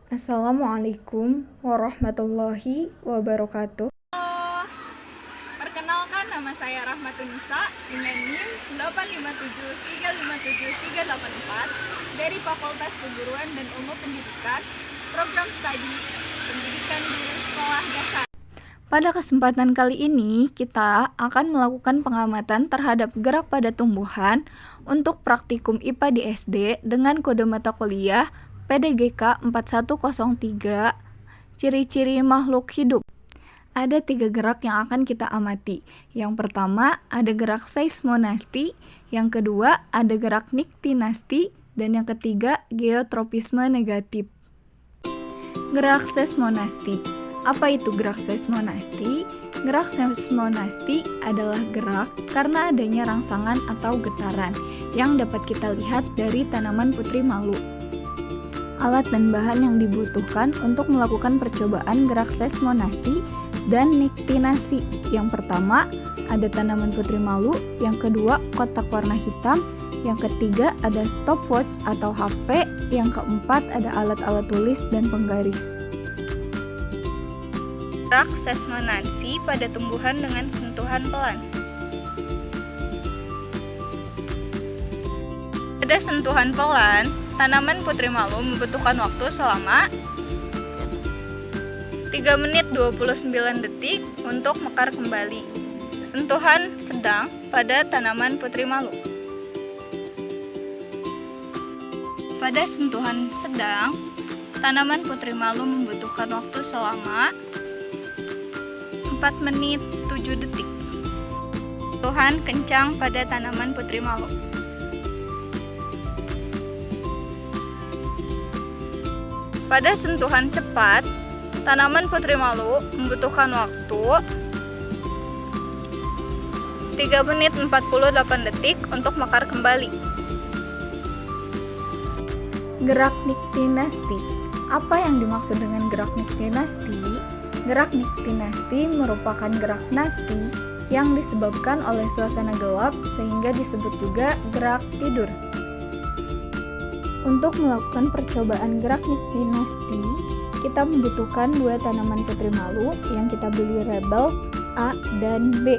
Assalamualaikum warahmatullahi wabarakatuh. Perkenalkan, nama saya Rahmatunisa dengan NIM 857357384 dari Fakultas Keguruan dan Ilmu Pendidikan, Program Studi Pendidikan Guru Sekolah Dasar. Pada kesempatan kali ini, kita akan melakukan pengamatan terhadap gerak pada tumbuhan untuk praktikum IPA di SD dengan kode mata kuliah PDGK 4103, ciri-ciri makhluk hidup. Ada 3 gerak yang akan kita amati. Yang pertama, ada gerak seismonasti, yang kedua, ada gerak niktinasti, dan yang ketiga, geotropisme negatif. Gerak seismonasti. Apa itu gerak seismonasti? Gerak seismonasti adalah gerak karena adanya rangsangan atau getaran yang dapat kita lihat dari tanaman putri malu. Alat dan bahan yang dibutuhkan untuk melakukan percobaan gerak seismonasti dan niktinasi. Yang pertama, ada tanaman putri malu, yang kedua, kotak warna hitam, yang ketiga, ada stopwatch atau HP, yang keempat, ada alat-alat tulis dan penggaris. Gerak seismonansi pada tumbuhan dengan sentuhan pelan. Pada sentuhan pelan, tanaman putri malu membutuhkan waktu selama 3 menit 29 detik untuk mekar kembali. Sentuhan sedang pada tanaman putri malu. Pada sentuhan sedang, tanaman putri malu membutuhkan waktu selama 4 menit 7 detik. Sentuhan kencang pada tanaman putri malu. Pada sentuhan cepat, tanaman putri malu membutuhkan waktu 3 menit 48 detik untuk mekar kembali. Gerak niktinasti. Apa yang dimaksud dengan gerak niktinasti? Gerak niktinasti merupakan gerak nasti yang disebabkan oleh suasana gelap sehingga disebut juga gerak tidur. Untuk melakukan percobaan gerak niktinasti, kita membutuhkan 2 tanaman putri malu yang kita beli label A dan B.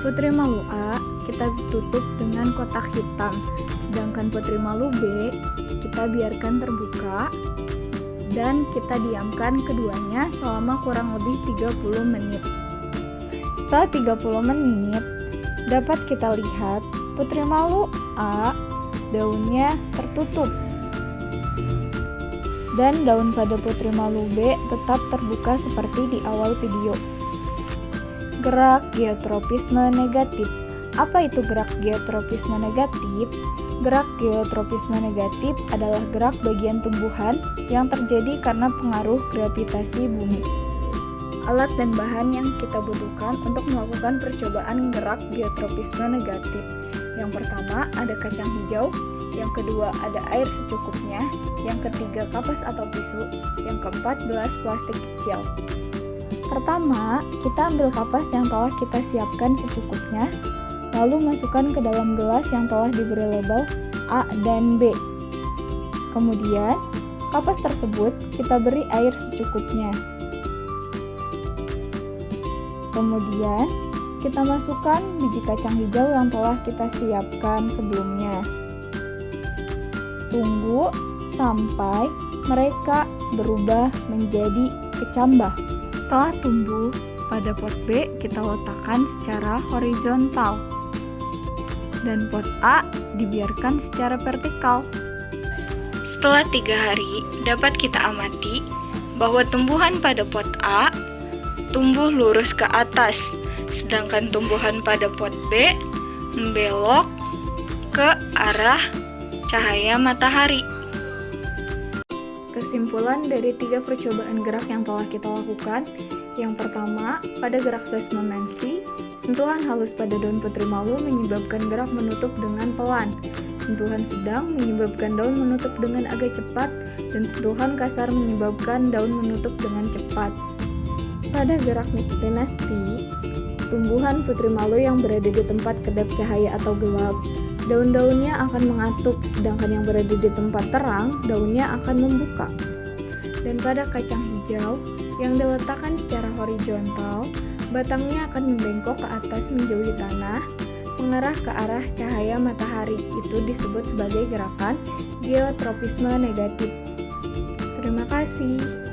Putri malu A kita tutup dengan kotak hitam, sedangkan putri malu B kita biarkan terbuka dan kita diamkan keduanya selama kurang lebih 30 menit. Setelah 30 menit, dapat kita lihat putri malu A daunnya tertutup dan daun pada putri malu B tetap terbuka seperti di awal video. Gerak geotropisme negatif. Apa itu gerak geotropisme negatif? Gerak geotropisme negatif adalah gerak bagian tumbuhan yang terjadi karena pengaruh gravitasi bumi. Alat dan bahan yang kita butuhkan untuk melakukan percobaan gerak geotropisme negatif. Yang pertama, ada kacang hijau, yang kedua ada air secukupnya, yang ketiga kapas atau tisu, yang keempat gelas plastik kecil. Pertama, kita ambil kapas yang telah kita siapkan secukupnya, lalu masukkan ke dalam gelas yang telah diberi label A dan B. Kemudian, kapas tersebut kita beri air secukupnya. Kemudian, kita masukkan biji kacang hijau yang telah kita siapkan sebelumnya. Tunggu sampai mereka berubah menjadi kecambah. Setelah tumbuh, pada pot B kita letakkan secara horizontal dan pot A dibiarkan secara vertikal. Setelah 3 hari, dapat kita amati bahwa tumbuhan pada pot A tumbuh lurus ke atas, sedangkan tumbuhan pada pot B membelok ke arah cahaya matahari. Kesimpulan dari 3 percobaan gerak yang telah kita lakukan, yang pertama, pada gerak seismonansi, sentuhan halus pada daun putri malu menyebabkan gerak menutup dengan pelan, sentuhan sedang menyebabkan daun menutup dengan agak cepat, dan sentuhan kasar menyebabkan daun menutup dengan cepat. Pada gerak niktinasti, tumbuhan putri malu yang berada di tempat kedap cahaya atau gelap, daun-daunnya akan mengatup, sedangkan yang berada di tempat terang, daunnya akan membuka. Dan pada kacang hijau yang diletakkan secara horizontal, batangnya akan membengkok ke atas menjauhi tanah, mengarah ke arah cahaya matahari. Itu disebut sebagai gerakan geotropisme negatif. Terima kasih.